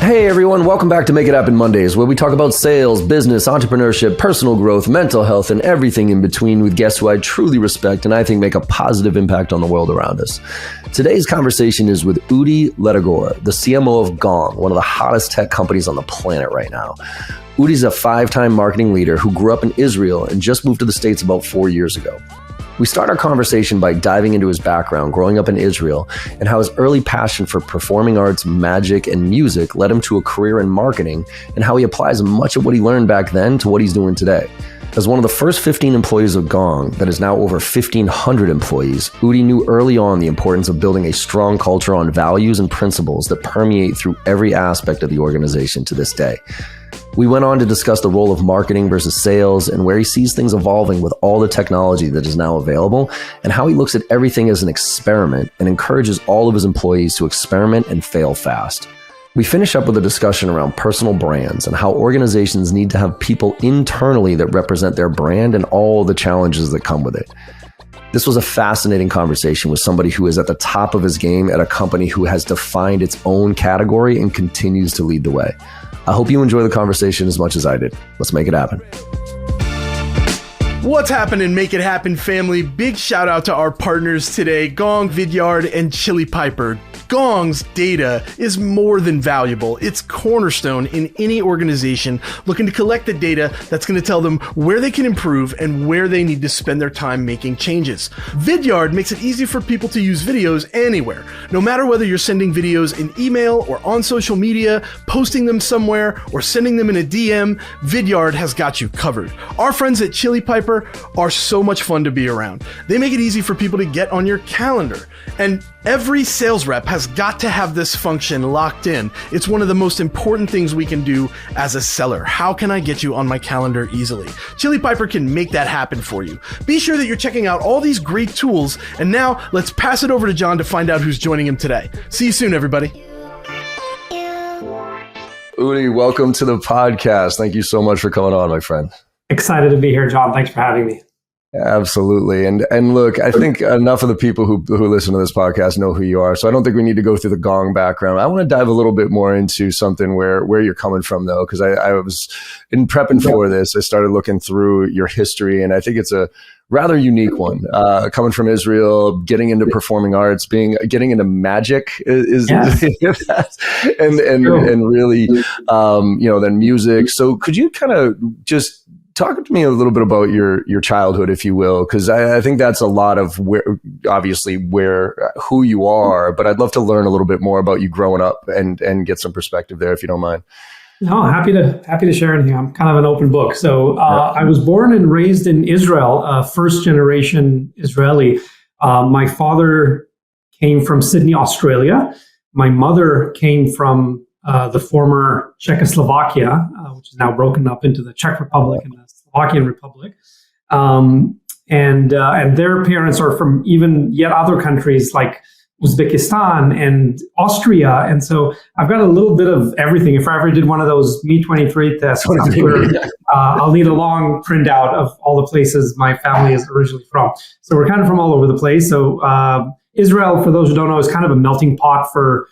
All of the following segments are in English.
Hey everyone, welcome back to Make It Happen Mondays, where we talk about sales, business, entrepreneurship, personal growth, mental health, and everything in between with guests who I truly respect and I think make a positive impact on the world around us. Today's conversation is with Udi Ledergor, the CMO of Gong, one of the hottest tech companies on the planet right now. Udi's a 5-time marketing leader who grew up in Israel and just moved to the States about 4 years ago. We start our conversation by diving into his background growing up in Israel and how his early passion for performing arts, magic, and music led him to a career in marketing and how he applies much of what he learned back then to what he's doing today. As one of the first 15 employees of Gong that is now over 1,500 employees, Udi knew early on the importance of building a strong culture on values and principles that permeate through every aspect of the organization to this day. We went on to discuss the role of marketing versus sales and where he sees things evolving with all the technology that is now available, and how he looks at everything as an experiment and encourages all of his employees to experiment and fail fast. We finish up with a discussion around personal brands and how organizations need to have people internally that represent their brand and all the challenges that come with it. This was a fascinating conversation with somebody who is at the top of his game at a company who has defined its own category and continues to lead the way. I hope you enjoy the conversation as much as I did. Let's make it happen. What's happening, Make It Happen family? Big shout out to our partners today, Gong, Vidyard, and Chili Piper. Gong's data is more than valuable. It's cornerstone in any organization looking to collect the data that's going to tell them where they can improve and where they need to spend their time making changes. Vidyard makes it easy for people to use videos anywhere. No matter whether you're sending videos in email or on social media, posting them somewhere, or sending them in a DM, Vidyard has got you covered. Our friends at Chili Piper are so much fun to be around. They make it easy for people to get on your calendar. And every sales rep has got to have this function locked in. It's one of the most important things we can do as a seller. How can I get you on my calendar easily? Chili Piper can make that happen for you. Be sure that you're checking out all these great tools. And now let's pass it over to John to find out who's joining him today. See you soon, everybody. Udi, welcome to the podcast. Thank you so much for coming on, my friend. Excited to be here, John. Thanks for having me. Absolutely. And look, I think enough of the people who listen to this podcast know who you are. So I don't think we need to go through the Gong background. I want to dive a little bit more into something where you're coming from, though, because I was in prepping for this. I started looking through your history, and I think it's a rather unique one. Coming from Israel, getting into performing arts, getting into magic is yes. and really, then music. So could you kind of just talk to me a little bit about your childhood, if you will, because I think that's a lot of who you are, but I'd love to learn a little bit more about you growing up and get some perspective there, if you don't mind. No, happy to share anything. I'm kind of an open book. So I was born and raised in Israel, first generation Israeli. My father came from Sydney, Australia. My mother came from the former Czechoslovakia, which is now broken up into the Czech Republic and the Slovakian Republic. And their parents are from even yet other countries like Uzbekistan and Austria. And so I've got a little bit of everything. If I ever did one of those Me23 tests, I'll need a long printout of all the places my family is originally from. So we're kind of from all over the place. So Israel, for those who don't know, is kind of a melting pot for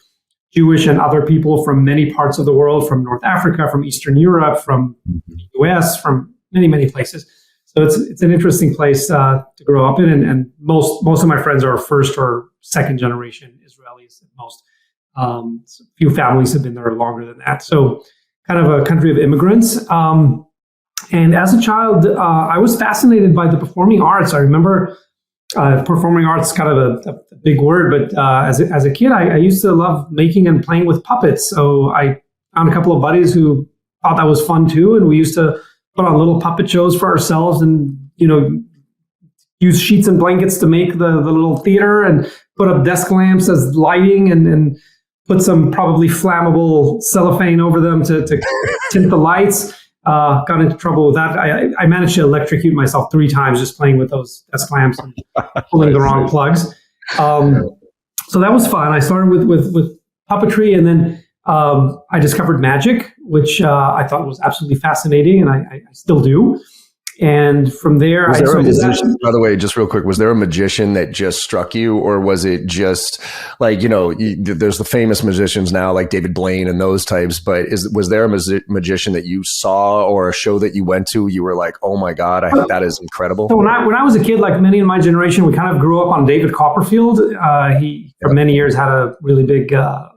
Jewish and other people from many parts of the world, from North Africa, from Eastern Europe, from the US, from many, many places. So it's an interesting place to grow up in, and most of my friends are first or second generation Israelis at most. So few families have been there longer than that. So kind of a country of immigrants. And as a child, I was fascinated by the performing arts. I remember performing arts is kind of a big word, but as a kid, I used to love making and playing with puppets. So I found a couple of buddies who thought that was fun too, and we used to put on little puppet shows for ourselves, and use sheets and blankets to make the little theater, and put up desk lamps as lighting, and put some probably flammable cellophane over them to tint the lights. Got into trouble with that. I managed to electrocute myself 3 times just playing with those desk lamps and pulling the wrong plugs. So that was fun. I started with puppetry, and then I discovered magic, which I thought was absolutely fascinating, and I still do. And from there, Was there a I did musician, that. by the way, just real quick, was there a magician that just struck you, or was it just like, there's the famous magicians now like David Blaine and those types, but was there a magician that you saw or a show that you went to, you were like, oh my God, that is incredible? So when I was a kid, like many in my generation, we kind of grew up on David Copperfield. He, for many years, had a really big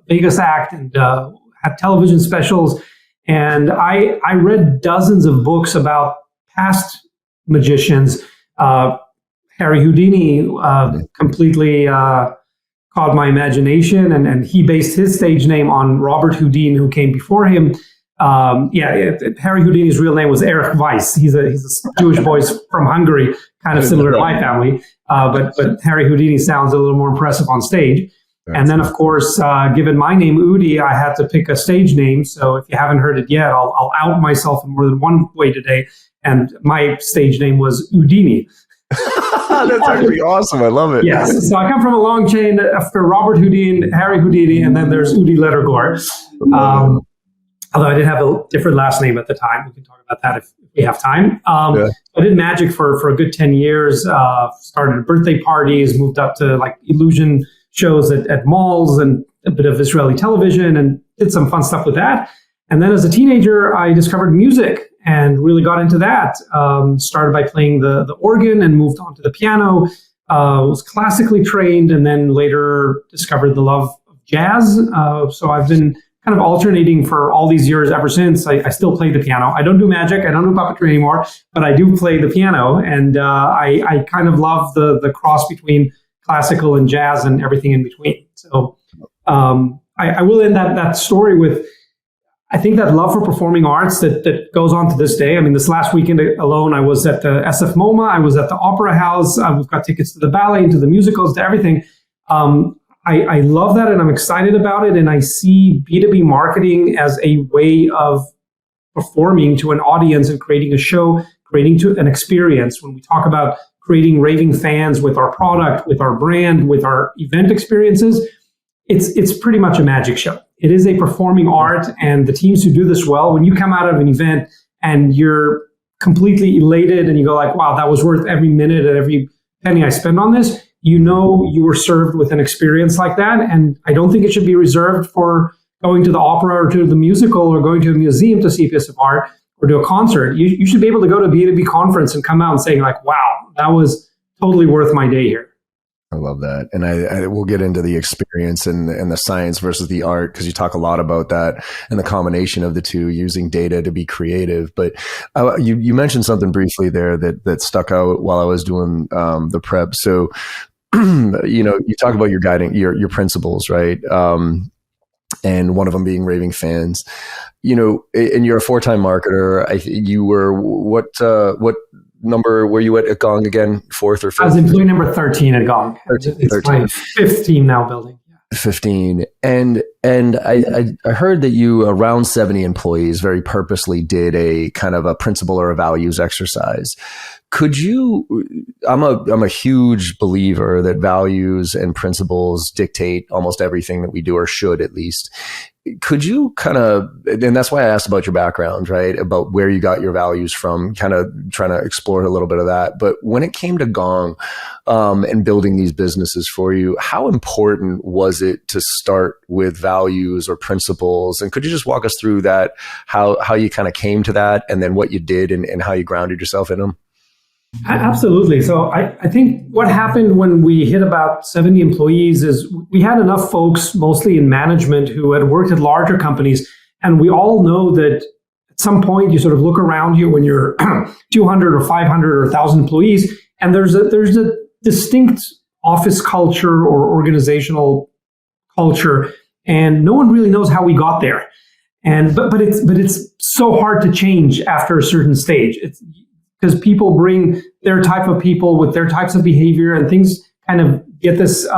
Vegas act and had television specials. And I read dozens of books about past magicians. Harry Houdini completely caught my imagination, and he based his stage name on Robert Houdin, who came before him. Harry Houdini's real name was Erich Weiss. He's a Jewish boy from Hungary, kind of similar to my family. But Harry Houdini sounds a little more impressive on stage. And then, of course, given my name, Udi, I had to pick a stage name. So if you haven't heard it yet, I'll out myself in more than one way today. And my stage name was Udini. That's actually awesome. I love it. Yes. So I come from a long chain after Robert Houdin, Harry Houdini, and then there's Udi Ledergor. Although I did have a different last name at the time. We can talk about that if we have time. I did magic for a good 10 years, started birthday parties, moved up to like illusion shows at malls and a bit of Israeli television, and did some fun stuff with that. And then as a teenager, I discovered music and really got into that. Started by playing the organ and moved on to the piano. Was classically trained, and then later discovered the love of jazz. So I've been kind of alternating for all these years ever since. I still play the piano. I don't do magic. I don't do puppetry anymore, but I do play the piano. And I kind of love the cross between classical and jazz and everything in between. So I will end that story with, I think that love for performing arts that goes on to this day. I mean, this last weekend alone, I was at the SF MoMA, I was at the Opera House, we've got tickets to the ballet, to the musicals, to everything. I love that, and I'm excited about it, and I see B2B marketing as a way of performing to an audience and creating a show, creating to an experience. When we talk about creating raving fans with our product, with our brand, with our event experiences, it's pretty much a magic show. It is a performing art, and the teams who do this well, when you come out of an event and you're completely elated and you go like, wow, that was worth every minute and every penny I spent on this, you know you were served with an experience like that. And I don't think it should be reserved for going to the opera or to the musical or going to a museum to see a piece of art or to a concert. You should be able to go to a B2B conference and come out and saying like, wow, that was totally worth my day here. I love that. And I will get into the experience and the science versus the art, because you talk a lot about that and the combination of the two, using data to be creative. But you mentioned something briefly there that stuck out while I was doing the prep. So, you talk about your guiding, your principles, right? And one of them being raving fans, and you're a 4-time marketer. You were what number were you at Gong again? 4th or 5th? I was employee number 13 at Gong. 13. It's my 5th team now building. 15. And I heard that you, around 70 employees, very purposely did a kind of a principle or a values exercise. Could you, I'm a huge believer that values and principles dictate almost everything that we do, or should at least. Could you kind of, and that's why I asked about your background, right? About where you got your values from, kind of trying to explore a little bit of that. But when it came to Gong and building these businesses for you, how important was it to start with values or principles? And could you just walk us through that, how you kind of came to that, and then what you did and how you grounded yourself in them? Absolutely. So I think what happened when we hit about 70 employees is we had enough folks, mostly in management, who had worked at larger companies. And we all know that at some point you sort of look around you when you're 200 or 500 or 1,000 employees, and there's a distinct office culture or organizational culture, and no one really knows how we got there. But it's so hard to change after a certain stage. It's because people bring their type of people with their types of behavior, and things kind of get this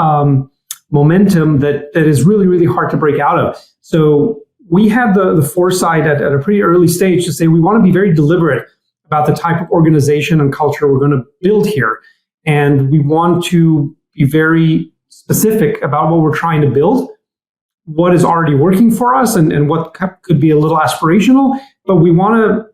momentum that is really, really hard to break out of. So we had the foresight at a pretty early stage to say we want to be very deliberate about the type of organization and culture we're going to build here. And we want to be very specific about what we're trying to build, what is already working for us, and what could be a little aspirational. But we want to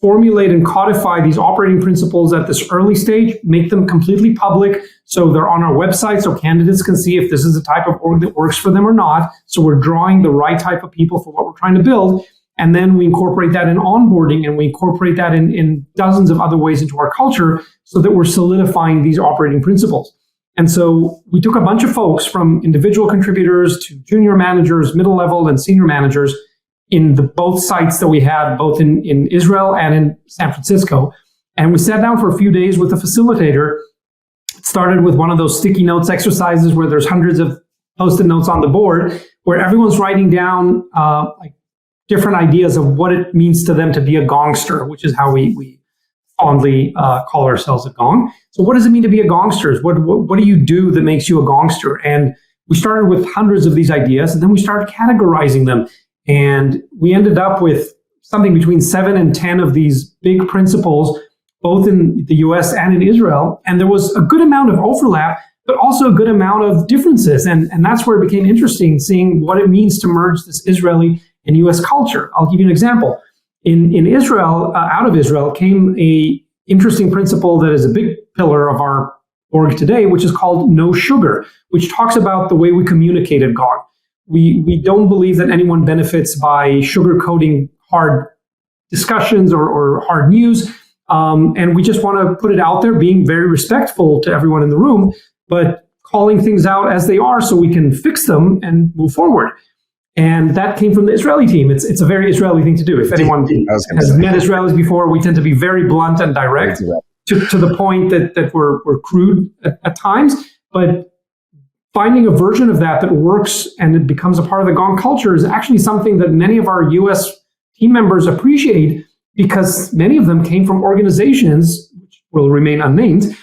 formulate and codify these operating principles at this early stage, make them completely public so they're on our website so candidates can see if this is the type of org that works for them or not. So we're drawing the right type of people for what we're trying to build. And then we incorporate that in onboarding, and we incorporate that in dozens of other ways into our culture so that we're solidifying these operating principles. And so we took a bunch of folks from individual contributors to junior managers, middle level and senior managers in the both sites that we had, both in Israel and in San Francisco. And we sat down for a few days with a facilitator. It started with one of those sticky notes exercises where there's hundreds of Post-it notes on the board where everyone's writing down like different ideas of what it means to them to be a Gongster, which is how we fondly call ourselves at Gong. So what does it mean to be a Gongster? What do you do that makes you a Gongster? And we started with hundreds of these ideas, and then we started categorizing them. And we ended up with something between 7 and 10 of these big principles, both in the US and in Israel. And there was a good amount of overlap, but also a good amount of differences. And that's where it became interesting, seeing what it means to merge this Israeli and US culture. I'll give you an example. In Israel, out of Israel, came a interesting principle that is a big pillar of our org today, which is called no sugar, which talks about the way we communicate at Gong. We don't believe that anyone benefits by sugarcoating hard discussions or hard news. And we just want to put it out there, being very respectful to everyone in the room, but calling things out as they are so we can fix them and move forward. And that came from the Israeli team. It's a very Israeli thing to do. If anyone has met Israelis before, we tend to be very blunt and direct to the point that we're crude at times. But finding a version of that works and it becomes a part of the Gong culture is actually something that many of our US team members appreciate, because many of them came from organizations, which will remain unnamed,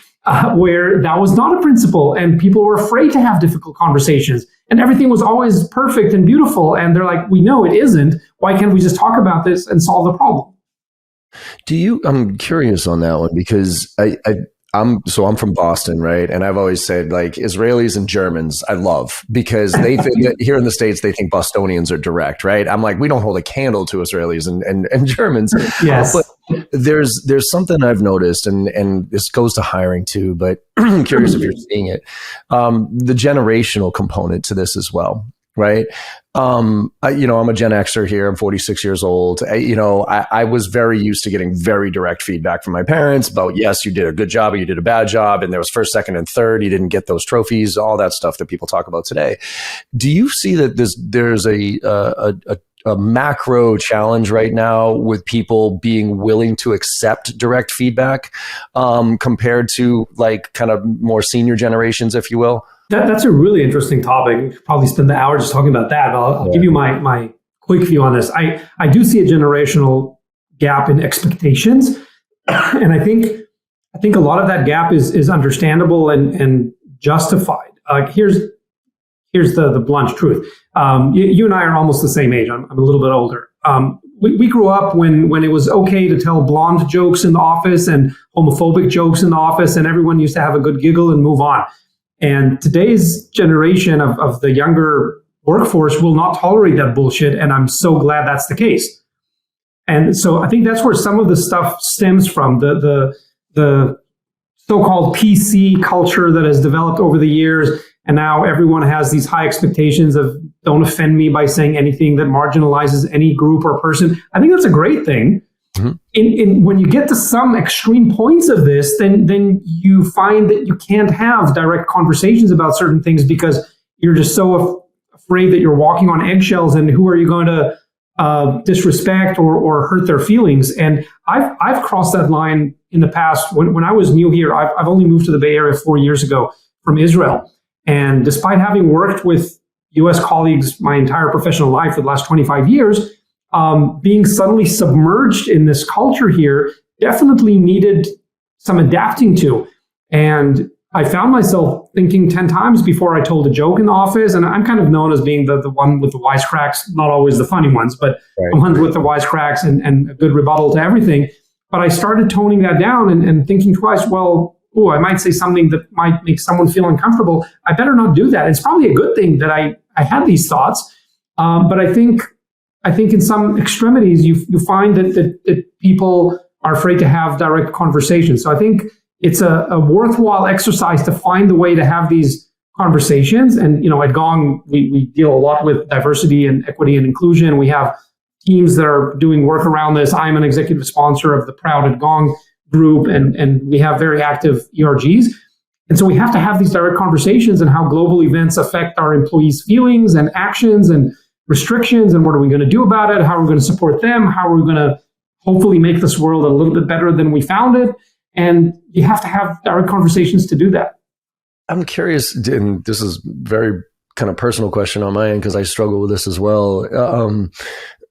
where that was not a principle and people were afraid to have difficult conversations and everything was always perfect and beautiful. And they're like, we know it isn't. Why can't we just talk about this and solve the problem? I'm curious on that one because I'm from Boston, right? And I've always said, like, Israelis and Germans, I love, because they think that here in the States, they think Bostonians are direct, right? I'm like, we don't hold a candle to Israelis and Germans. Yes. But there's something I've noticed, and this goes to hiring too, but I'm curious if you're seeing it. The generational component to this as well. Right. I'm a Gen Xer here. I'm 46 years old. I was very used to getting very direct feedback from my parents about, yes, you did a good job or you did a bad job. And there was first, second, and third. You didn't get those trophies, all that stuff that people talk about today. Do you see that there's a macro challenge right now with people being willing to accept direct feedback compared to like kind of more senior generations, if you will? That's a really interesting topic. We could probably spend the hour just talking about that. I'll give you my quick view on this. I do see a generational gap in expectations. And I think a lot of that gap is understandable and justified. Here's the blunt truth. You and I are almost the same age. I'm a little bit older. We grew up when it was okay to tell blonde jokes in the office and homophobic jokes in the office, and everyone used to have a good giggle and move on. And today's generation of the younger workforce will not tolerate that bullshit. And I'm so glad that's the case. And so I think that's where some of the stuff stems from, the so-called PC culture that has developed over the years. And now everyone has these high expectations of don't offend me by saying anything that marginalizes any group or person. I think that's a great thing. Mm-hmm. When you get to some extreme points of this, then you find that you can't have direct conversations about certain things because you're just so afraid that you're walking on eggshells, and who are you going to disrespect or hurt their feelings? And I've crossed that line in the past. When I was new here, I've only moved to the Bay Area 4 years ago from Israel, and despite having worked with U.S. colleagues my entire professional life for the last 25 years. Being suddenly submerged in this culture here definitely needed some adapting to. And I found myself thinking 10 times before I told a joke in the office. And I'm kind of known as being the one with the wisecracks, not always the funny ones, but the one with the wisecracks and a good rebuttal to everything. But I started toning that down and thinking twice, I might say something that might make someone feel uncomfortable. I better not do that. It's probably a good thing that I had these thoughts. But I think in some extremities, you find that people are afraid to have direct conversations. So I think it's a worthwhile exercise to find the way to have these conversations. And, at Gong, we deal a lot with diversity and equity and inclusion. We have teams that are doing work around this. I'm an executive sponsor of the Proud at Gong group, and we have very active ERGs. And so we have to have these direct conversations on how global events affect our employees' feelings and actions and restrictions, and what are we going to do about it? How are we going to support them? How are we going to hopefully make this world a little bit better than we found it? And you have to have direct conversations to do that. I'm curious, and this is very kind of personal question on my end because I struggle with this as well.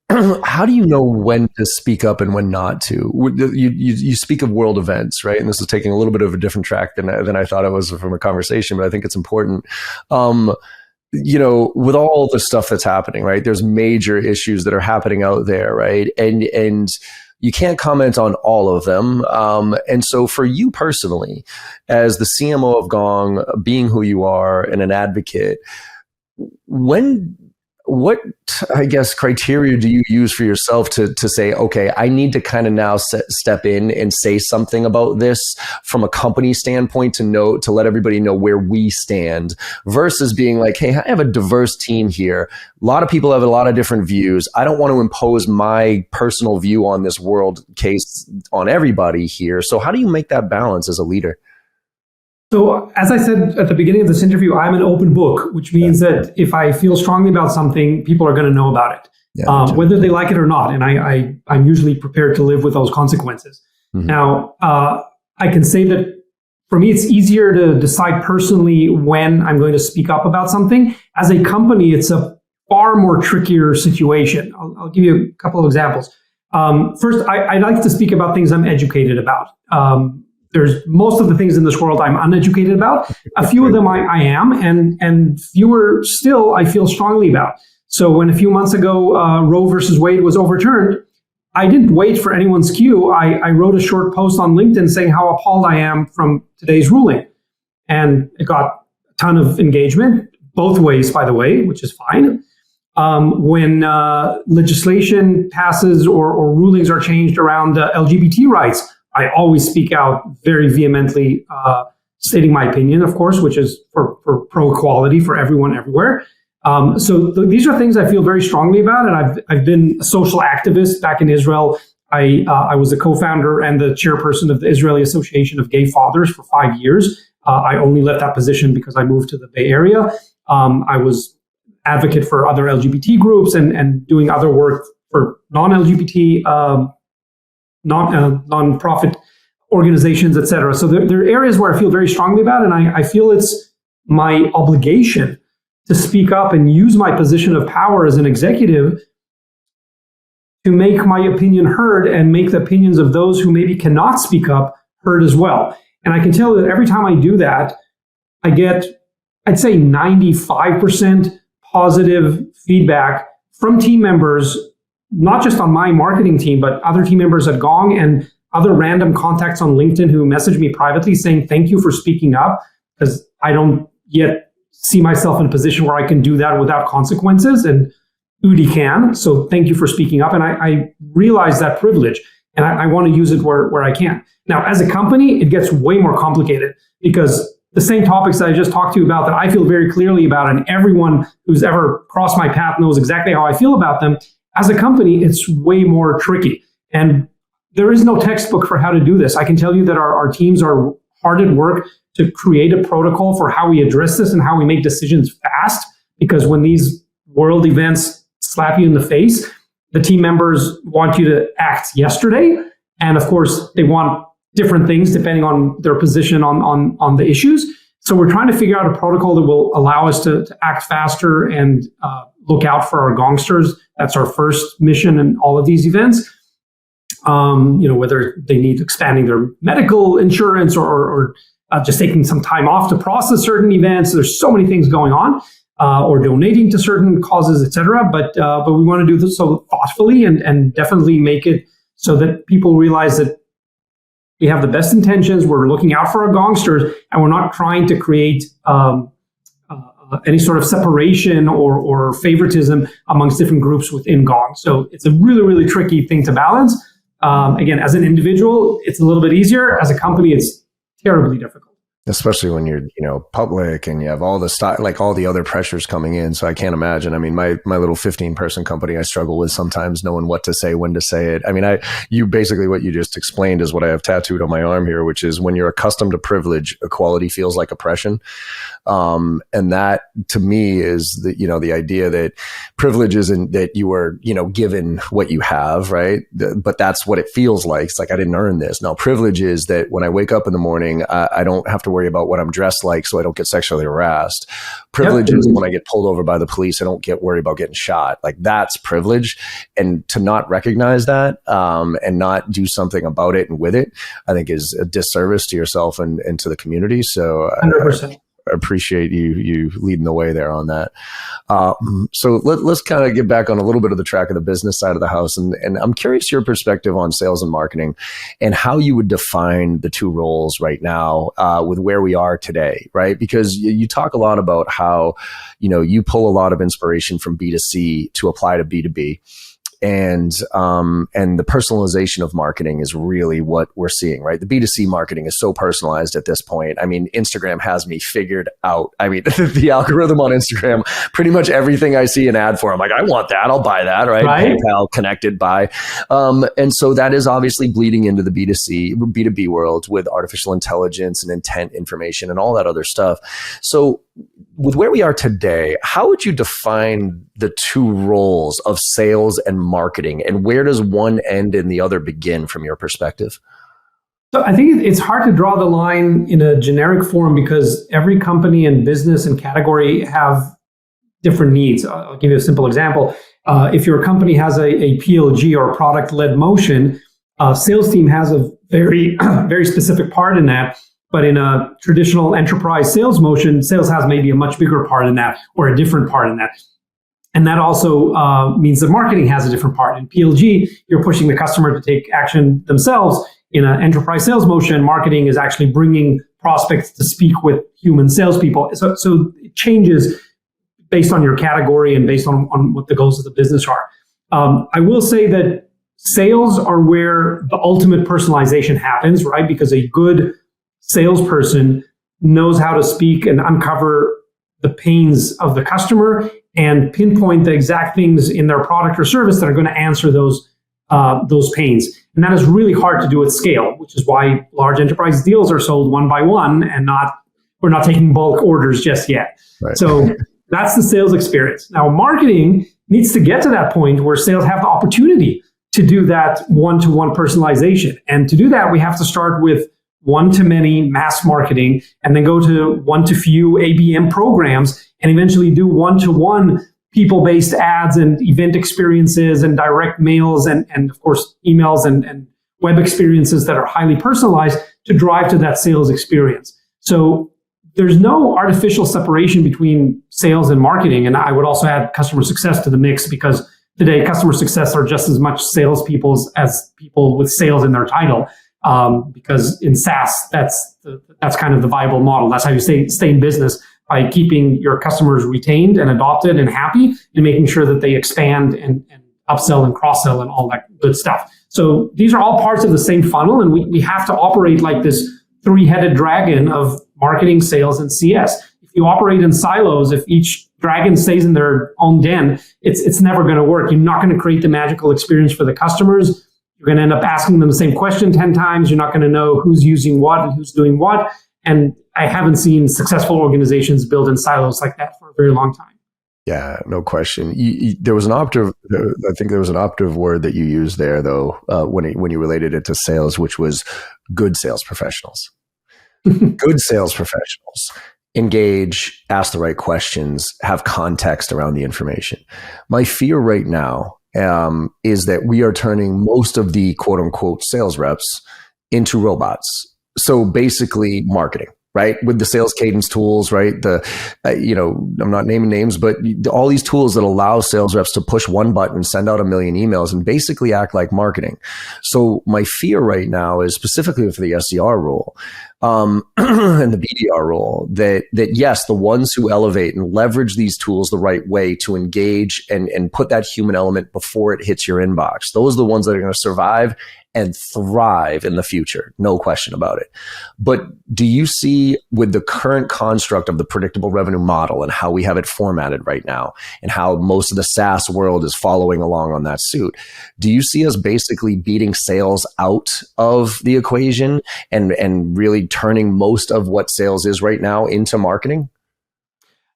How do you know when to speak up and when not to? You speak of world events, right? And this is taking a little bit of a different track than I thought it was from a conversation, but I think it's important. With all the stuff that's happening, right? There's major issues that are happening out there, right? And you can't comment on all of them. And so for you personally, as the CMO of Gong, being who you are and an advocate, what, I guess, criteria do you use for yourself to say, okay, I need to kind of now step in and say something about this from a company standpoint to let everybody know where we stand, versus being like, hey, I have a diverse team here. A lot of people have a lot of different views. I don't want to impose my personal view on this world case on everybody here. So how do you make that balance as a leader? So as I said at the beginning of this interview, I'm an open book, which means that if I feel strongly about something, people are going to know about it, whether they like it or not. And I'm usually prepared to live with those consequences. Mm-hmm. Now, I can say that for me, it's easier to decide personally when I'm going to speak up about something. As a company, it's a far more trickier situation. I'll give you a couple of examples. First, I like to speak about things I'm educated about. There's most of the things in this world I'm uneducated about. A few of them I am, and fewer still I feel strongly about. So when a few months ago Roe versus Wade was overturned, I didn't wait for anyone's cue. I wrote a short post on LinkedIn saying how appalled I am from today's ruling. And it got a ton of engagement, both ways, by the way, which is fine. When legislation passes or rulings are changed around LGBT rights, I always speak out very vehemently, stating my opinion, of course, which is for pro-equality for everyone everywhere. So these are things I feel very strongly about, and I've been a social activist back in Israel. I was the co-founder and the chairperson of the Israeli Association of Gay Fathers for 5 years. I only left that position because I moved to the Bay Area. I was advocate for other LGBT groups and doing other work for non-LGBT non-profit organizations, et cetera. So there are areas where I feel very strongly about, and I feel it's my obligation to speak up and use my position of power as an executive to make my opinion heard and make the opinions of those who maybe cannot speak up heard as well. And I can tell you that every time I do that, I get, I'd say 95% positive feedback from team members, not just on my marketing team, but other team members at Gong and other random contacts on LinkedIn who message me privately saying, thank you for speaking up, because I don't yet see myself in a position where I can do that without consequences. And Udi can. So thank you for speaking up. And I realize that privilege, and I want to use it where I can. Now, as a company, it gets way more complicated because the same topics that I just talked to you about that I feel very clearly about, and everyone who's ever crossed my path knows exactly how I feel about them. As a company, it's way more tricky. And there is no textbook for how to do this. I can tell you that our teams are hard at work to create a protocol for how we address this and how we make decisions fast. Because when these world events slap you in the face, the team members want you to act yesterday. And of course, they want different things depending on their position on the issues. So we're trying to figure out a protocol that will allow us to act faster and look out for our Gongsters. That's our first mission in all of these events. Whether they need expanding their medical insurance or just taking some time off to process certain events. There's so many things going on, or donating to certain causes, etc. But we want to do this so thoughtfully and definitely make it so that people realize that we have the best intentions. We're looking out for our Gongsters, and we're not trying to create any sort of separation or favoritism amongst different groups within Gong. So it's a really, really tricky thing to balance. Again, as an individual, it's a little bit easier. As a company, it's terribly difficult. Especially when you're, public and you have all the stuff, like all the other pressures coming in. So I can't imagine. I mean, my little 15-person company, I struggle with sometimes knowing what to say, when to say it. I mean, you basically what you just explained is what I have tattooed on my arm here, which is when you're accustomed to privilege, equality feels like oppression. And that to me is the idea that privilege isn't that you are, given what you have, right? But that's what it feels like. It's like, I didn't earn this. Now, privilege is that when I wake up in the morning, I don't have to worry about what I'm dressed like so I don't get sexually harassed. Privilege is when I get pulled over by the police, I don't worry about getting shot. Like, that's privilege. And to not recognize that and not do something about it and with it, I think is a disservice to yourself and to the community. So 100%. I appreciate you leading the way there on that. So let's kind of get back on a little bit of the track of the business side of the house. And I'm curious your perspective on sales and marketing and how you would define the two roles right now with where we are today, right? Because you talk a lot about how, you pull a lot of inspiration from B2C to apply to B2B. And the personalization of marketing is really what we're seeing, right? The B2C marketing is so personalized at this point. I mean, Instagram has me figured out. I mean, the algorithm on Instagram, pretty much everything I see an ad for, I'm like, I want that. I'll buy that, right? PayPal, connected, buy. And so that is obviously bleeding into the B2B world with artificial intelligence and intent information and all that other stuff. So with where we are today, how would you define the two roles of sales and marketing, and where does one end and the other begin from your perspective? So I think it's hard to draw the line in a generic form because every company and business and category have different needs. I'll give you a simple example. If your company has a PLG or product-led motion, sales team has a very, very specific part in that. But in a traditional enterprise sales motion, sales has maybe a much bigger part in that or a different part in that. And that also means that marketing has a different part. In PLG, you're pushing the customer to take action themselves. In an enterprise sales motion, marketing is actually bringing prospects to speak with human salespeople. So it changes based on your category and based on what the goals of the business are. I will say that sales are where the ultimate personalization happens, right? Because a good salesperson knows how to speak and uncover the pains of the customer and pinpoint the exact things in their product or service that are going to answer those pains. And that is really hard to do at scale, which is why large enterprise deals are sold one by one and we're not taking bulk orders just yet. Right. So that's the sales experience. Now, marketing needs to get to that point where sales have the opportunity to do that one-to-one personalization. And to do that, we have to start with one-to-many mass marketing and then go to one-to-few ABM programs and eventually do one-to-one people-based ads and event experiences and direct mails and of course, emails and web experiences that are highly personalized to drive to that sales experience. So there's no artificial separation between sales and marketing. And I would also add customer success to the mix because today customer success are just as much salespeople as people with sales in their title. Because in SaaS, that's kind of the viable model. That's how you stay in business, by keeping your customers retained and adopted and happy and making sure that they expand and upsell and cross-sell and all that good stuff. So these are all parts of the same funnel, and we have to operate like this three-headed dragon of marketing, sales, and CS. If you operate in silos, if each dragon stays in their own den, it's never going to work. You're not going to create the magical experience for the customers. You're going to end up asking them the same question 10 times. You're not going to know who's using what and who's doing what. And I haven't seen successful organizations build in silos like that for a very long time. Yeah, no question. There was an operative, I think there was an operative word that you used there, though, when you related it to sales, which was good sales professionals. Good sales professionals engage, ask the right questions, have context around the information. My fear right now is that we are turning most of the quote unquote sales reps into robots. So basically marketing, right? With the sales cadence tools, right? I'm not naming names, but all these tools that allow sales reps to push one button, send out 1 million emails and basically act like marketing. So my fear right now is specifically for the SDR role and the BDR role that yes, the ones who elevate and leverage these tools the right way to engage and put that human element before it hits your inbox, those are the ones that are going to survive and thrive in the future. No question about it. But do you see, with the current construct of the predictable revenue model and how we have it formatted right now and how most of the SaaS world is following along on that suit, do you see us basically beating sales out of the equation and really turning most of what sales is right now into marketing?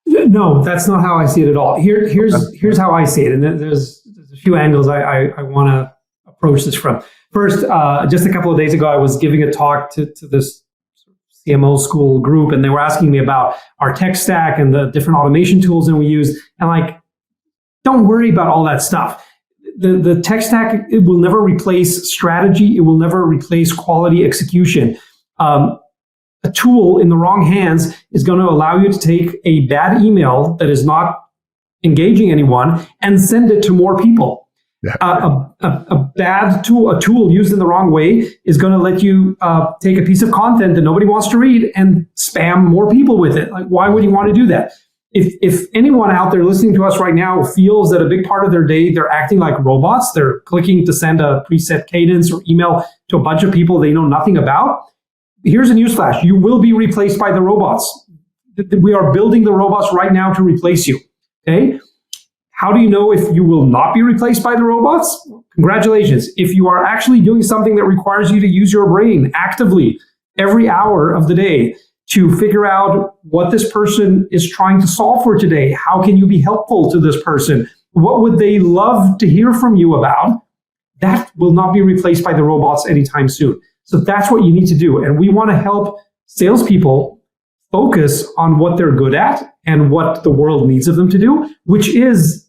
No, that's not how I see it at all. Here's how I see it. And there's a few angles I want to approach this from. First, just a couple of days ago, I was giving a talk to this CMO school group, and they were asking me about our tech stack and the different automation tools that we use. And like, don't worry about all that stuff. The tech stack, it will never replace strategy. It will never replace quality execution. A tool in the wrong hands is going to allow you to take a bad email that is not engaging anyone and send it to more people. Yeah. A bad tool, a tool used in the wrong way, is going to let you take a piece of content that nobody wants to read and spam more people with it. Like, why would you want to do that? If anyone out there listening to us right now feels that a big part of their day they're acting like robots, they're clicking to send a preset cadence or email to a bunch of people they know nothing about, here's a newsflash: you will be replaced by the robots. We are building the robots right now to replace you. Okay? How do you know if you will not be replaced by the robots? Congratulations. If you are actually doing something that requires you to use your brain actively every hour of the day to figure out what this person is trying to solve for today, how can you be helpful to this person? What would they love to hear from you about? That will not be replaced by the robots anytime soon. So that's what you need to do. And we want to help salespeople focus on what they're good at and what the world needs of them to do, which is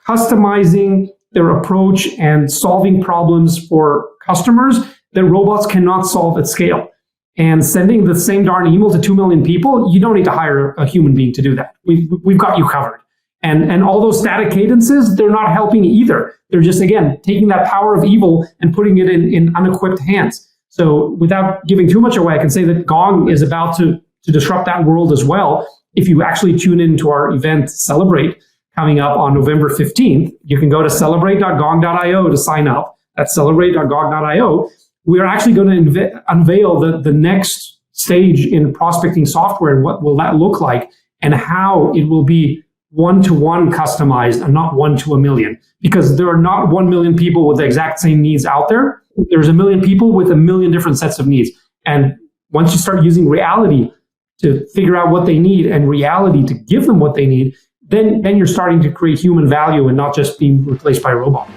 customizing their approach and solving problems for customers that robots cannot solve at scale. And sending the same darn email to 2 million people, you don't need to hire a human being to do that. We've got you covered. And all those static cadences, they're not helping either. They're just, again, taking that power of evil and putting it in unequipped hands. So without giving too much away, I can say that Gong is about to disrupt that world as well. If you actually tune into our event, Celebrate, coming up on November 15th, you can go to celebrate.gong.io to sign up. That's celebrate.gong.io. We are actually going to unveil the next stage in prospecting software and what will that look like and how it will be one-to-one customized and not 1 to 1 million. Because there are not 1 million people with the exact same needs out there. There's 1 million people with 1 million different sets of needs. And once you start using reality to figure out what they need and reality to give them what they need, then you're starting to create human value and not just being replaced by a robot.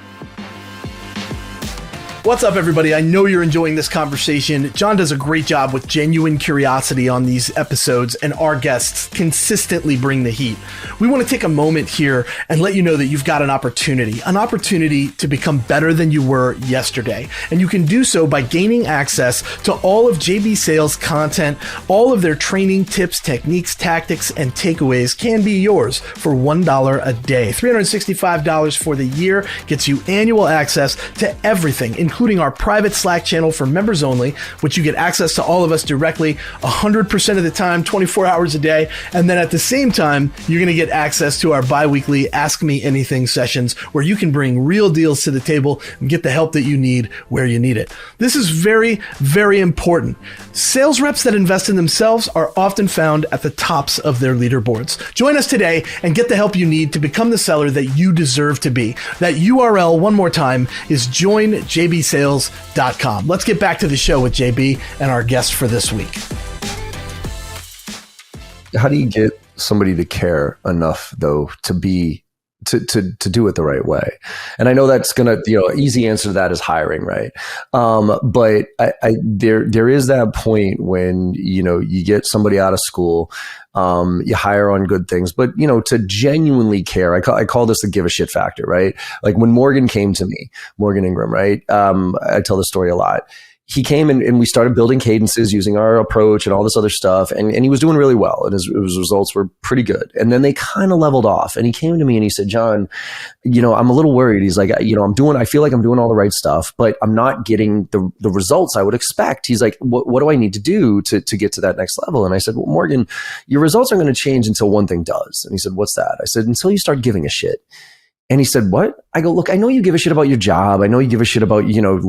What's up, everybody? I know you're enjoying this conversation. John does a great job with genuine curiosity on these episodes, and our guests consistently bring the heat. We want to take a moment here and let you know that you've got an opportunity to become better than you were yesterday. And you can do so by gaining access to all of JB Sales content. All of their training, tips, techniques, tactics, and takeaways can be yours for $1 a day. $365 for the year gets you annual access to everything, including our private Slack channel for members only, which you get access to all of us directly 100% of the time, 24 hours a day. And then at the same time, you're going to get access to our bi-weekly Ask Me Anything sessions where you can bring real deals to the table and get the help that you need where you need it. This is very, very important. Sales reps that invest in themselves are often found at the tops of their leaderboards. Join us today and get the help you need to become the seller that you deserve to be. That URL, one more time, is joinjbsales.com. Let's get back to the show with JB and our guest for this week. How do you get somebody to care enough, though, to do it the right way? And I know that's gonna, easy answer to that is hiring, right? But there is that point when you get somebody out of school, you hire on good things, but to genuinely care, I call this the give a shit factor, right? Like when Morgan came to me, Morgan Ingram, right? I tell this story a lot. He came and we started building cadences using our approach and all this other stuff. And he was doing really well and his results were pretty good. And then they kind of leveled off and he came to me and he said, John, I'm a little worried. He's like, I feel like I'm doing all the right stuff, but I'm not getting the results I would expect. He's like, what do I need to do to get to that next level? And I said, well, Morgan, your results aren't going to change until one thing does. And he said, what's that? I said, until you start giving a shit. And he said, what? I go, look, I know you give a shit about your job. I know you give a shit about,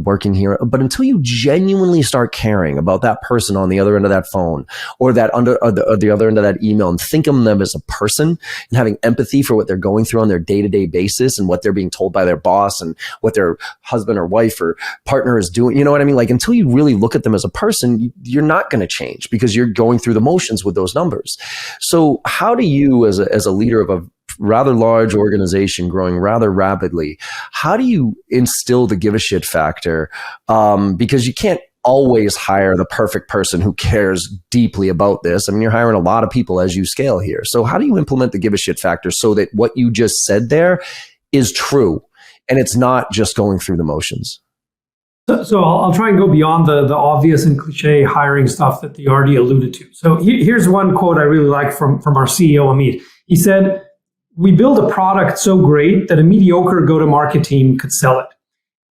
working here. But until you genuinely start caring about that person on the other end of that phone or that the other end of that email and think of them as a person and having empathy for what they're going through on their day-to-day basis and what they're being told by their boss and what their husband or wife or partner is doing, you know what I mean? Like, until you really look at them as a person, you're not going to change because you're going through the motions with those numbers. So how do you, as a leader of a rather large organization growing rather rapidly, how do you instill the give a shit factor? Because you can't always hire the perfect person who cares deeply about this. I mean, you're hiring a lot of people as you scale here. So how do you implement the give a shit factor so that what you just said there is true and it's not just going through the motions? So I'll try and go beyond the obvious and cliche hiring stuff that you already alluded to. So here's one quote I really like from our CEO, Amit. He said, "We build a product so great that a mediocre go-to-market team could sell it.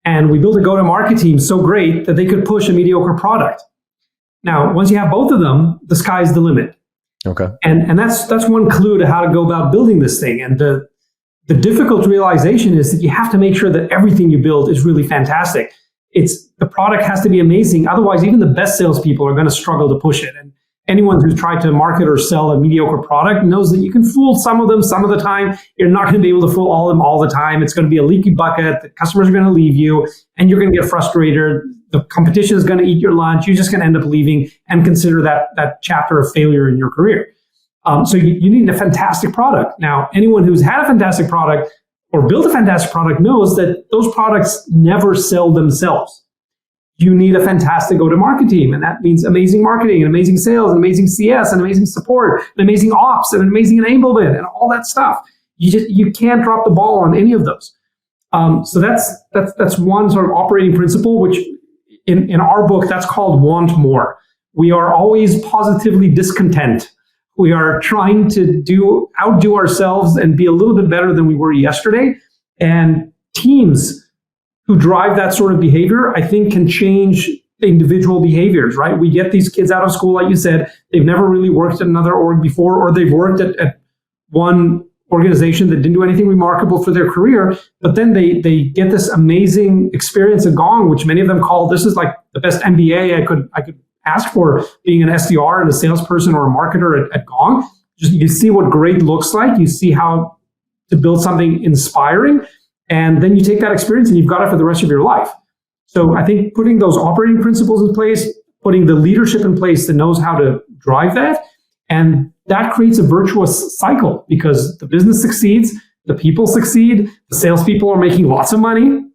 And we build a go-to-market team so great that they could push a mediocre product." Now, once you have both of them, the sky's the limit. Okay. And that's one clue to how to go about building this thing. And the difficult realization is that you have to make sure that everything you build is really fantastic. The product has to be amazing. Otherwise, even the best salespeople are going to struggle to push it. And anyone who's tried to market or sell a mediocre product knows that you can fool some of them some of the time. You're not going to be able to fool all of them all the time. It's going to be a leaky bucket. The customers are going to leave you and you're going to get frustrated. The competition is going to eat your lunch. You're just going to end up leaving and consider that chapter of failure in your career. So you need a fantastic product. Now, anyone who's had a fantastic product or built a fantastic product knows that those products never sell themselves. You need a fantastic go-to-market team, and that means amazing marketing, and amazing sales, and amazing CS, and amazing support, and amazing ops, and amazing enablement, and all that stuff. You can't drop the ball on any of those. So that's one sort of operating principle, which in our book, that's called want more. We are always positively discontent. We are trying to outdo ourselves and be a little bit better than we were yesterday. And teams who drive that sort of behavior, I think, can change individual behaviors, right? We get these kids out of school, like you said, they've never really worked at another org before, or they've worked at one organization that didn't do anything remarkable for their career, but then they get this amazing experience at Gong, which many of them call, this is like the best MBA I could ask for, being an SDR and a salesperson or a marketer at Gong. Just you see what great looks like, you see how to build something inspiring, and then you take that experience and you've got it for the rest of your life. So I think putting those operating principles in place, putting the leadership in place that knows how to drive that, and that creates a virtuous cycle because the business succeeds, the people succeed, the salespeople are making lots of money.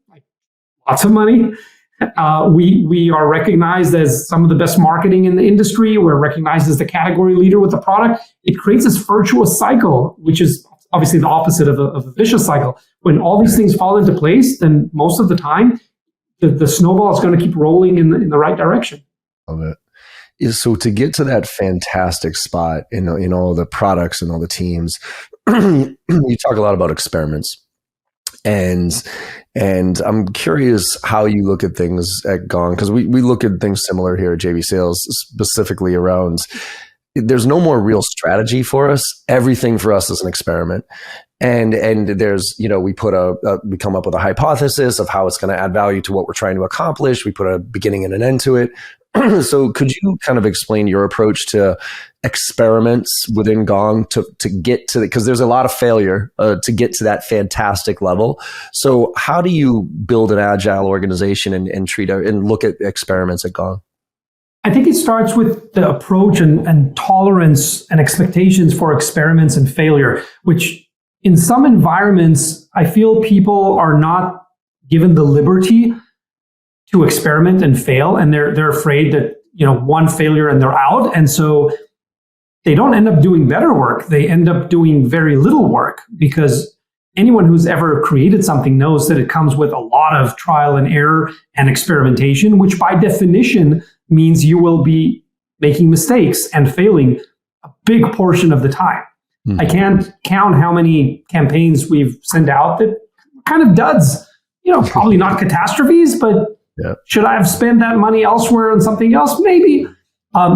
We are recognized as some of the best marketing in the industry. We're recognized as the category leader with the product. It creates this virtuous cycle, which is obviously the opposite of a vicious cycle. When all these things fall into place, then most of the time, the snowball is going to keep rolling in the right direction. Love it. So to get to that fantastic spot in all the products and all the teams, you talk a lot about experiments. And I'm curious how you look at things at Gong, because we look at things similar here at JV Sales, specifically around there's no more real strategy for us. Everything for us is an experiment. And there's, we come up with a hypothesis of how it's going to add value to what we're trying to accomplish. We put a beginning and an end to it. So could you kind of explain your approach to experiments within Gong to get to because there's a lot of failure to get to that fantastic level. So how do you build an agile organization and treat and look at experiments at Gong? I think it starts with the approach and tolerance and expectations for experiments and failure, which in some environments, I feel people are not given the liberty to experiment and fail, and they're afraid that one failure and they're out, and so they don't end up doing better work. They end up doing very little work because anyone who's ever created something knows that it comes with a lot of trial and error and experimentation, which by definition means you will be making mistakes and failing a big portion of the time. I can't count how many campaigns we've sent out that kind of duds, probably not catastrophes, but should I have spent that money elsewhere on something else? Maybe.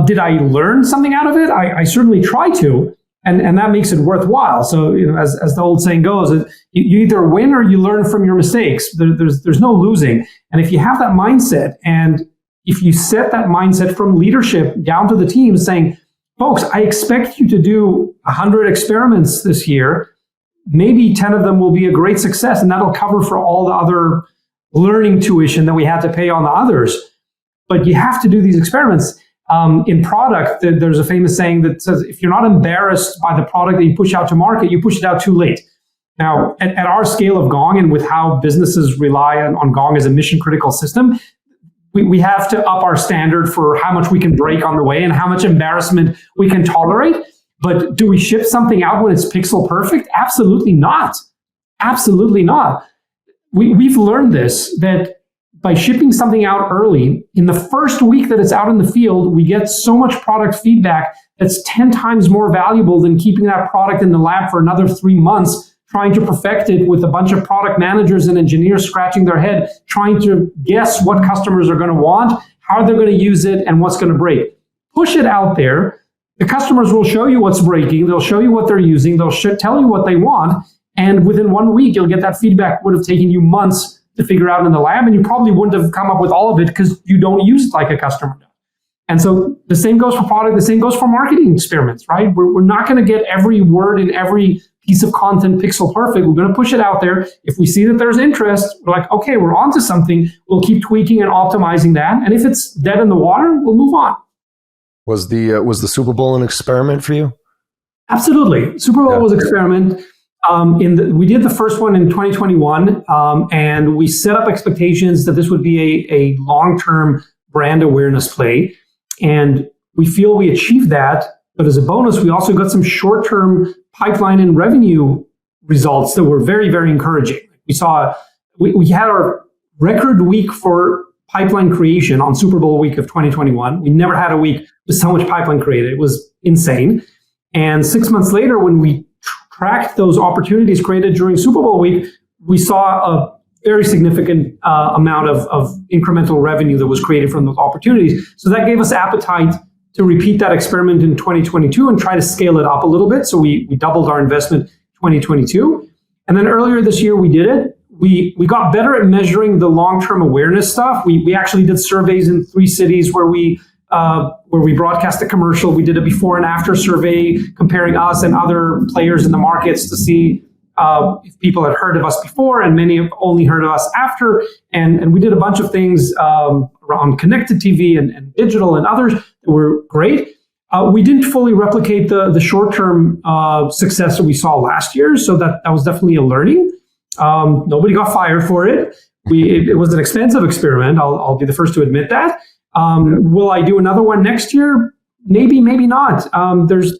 Did I learn something out of it? I certainly try to. And that makes it worthwhile. So, as the old saying goes, you either win or you learn from your mistakes. There's no losing. And if you have that mindset, and if you set that mindset from leadership down to the team saying, folks, I expect you to do 100 experiments this year. Maybe 10 of them will be a great success, and that'll cover for all the other learning tuition that we had to pay on the others. But you have to do these experiments. In product, there's a famous saying that says, if you're not embarrassed by the product that you push out to market, you push it out too late. Now, at our scale of Gong, and with how businesses rely on Gong as a mission critical system, we have to up our standard for how much we can break on the way and how much embarrassment we can tolerate. But do we ship something out when it's pixel perfect? Absolutely not. Absolutely not. We've learned this, that by shipping something out early, in the first week that it's out in the field, we get so much product feedback that's 10 times more valuable than keeping that product in the lab for another 3 months, trying to perfect it with a bunch of product managers and engineers scratching their head, trying to guess what customers are going to want, how they're going to use it, and what's going to break. Push it out there. The customers will show you what's breaking. They'll show you what they're using. They'll tell you what they want. And within 1 week, you'll get that feedback. Would have taken you months to figure out in the lab, and you probably wouldn't have come up with all of it because you don't use it like a customer does. And so the same goes for product, the same goes for marketing experiments, right? We're not going to get every word in every piece of content pixel perfect. We're going to push it out there. If we see that there's interest, we're like, okay, we're onto something. We'll keep tweaking and optimizing that. And if it's dead in the water, we'll move on. Was the Super Bowl an experiment for you? Absolutely. Super Bowl was an experiment. We did the first one in 2021, and we set up expectations that this would be a long-term brand awareness play. And we feel we achieved that. But as a bonus, we also got some short-term pipeline and revenue results that were very, very encouraging. We had our record week for pipeline creation on Super Bowl week of 2021. We never had a week with so much pipeline created. It was insane. And 6 months later, when we tracked those opportunities created during Super Bowl week, we saw a very significant amount of incremental revenue that was created from those opportunities. So that gave us appetite to repeat that experiment in 2022 and try to scale it up a little bit. So we doubled our investment 2022. And then earlier this year, we did it. We got better at measuring the long-term awareness stuff. We actually did surveys in 3 cities where we broadcast a commercial. We did a before and after survey comparing us and other players in the markets to see if people had heard of us before, and many have only heard of us after. And we did a bunch of things around connected TV and digital and others that were great. We didn't fully replicate the short-term success that we saw last year, so that was definitely a learning. Nobody got fired for it. It was an expensive experiment. I'll be the first to admit that. Will I do another one next year? Maybe, maybe not. There's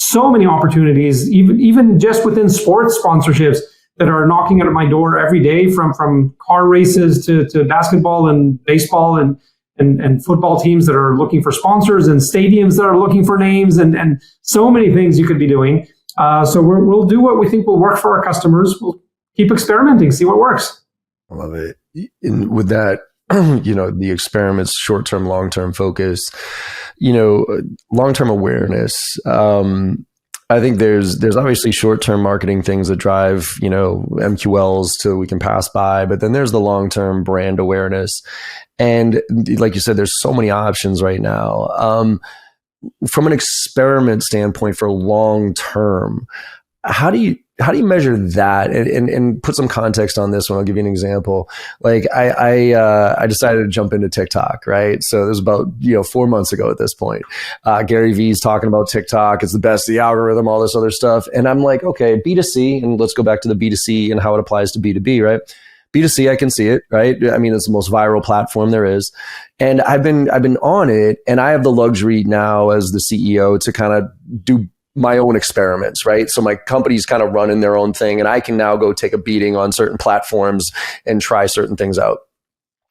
so many opportunities, even just within sports sponsorships that are knocking at my door every day, from car races to basketball and baseball and football teams that are looking for sponsors, and stadiums that are looking for names, and so many things you could be doing. So we'll do what we think will work for our customers. We'll keep experimenting, see what works. I love it. And with that, the experiments, short-term, long-term focus, long-term awareness. I think there's obviously short-term marketing things that drive, MQLs till we can pass by, but then there's the long-term brand awareness. And like you said, there's so many options right now. From an experiment standpoint for long-term, how do you measure that and put some context on this one? I'll give you an example. Like I decided to jump into TikTok, right? So it was about 4 months ago at this point. Gary Vee's talking about TikTok. It's the best, the algorithm, all this other stuff. And I'm like, okay, B2C, and let's go back to the B2C and how it applies to B2B, right? B2C, I can see it, right? I mean, it's the most viral platform there is. And I've been on it, and I have the luxury now as the CEO to kind of do my own experiments, right? So my company's kind of running their own thing, and I can now go take a beating on certain platforms and try certain things out.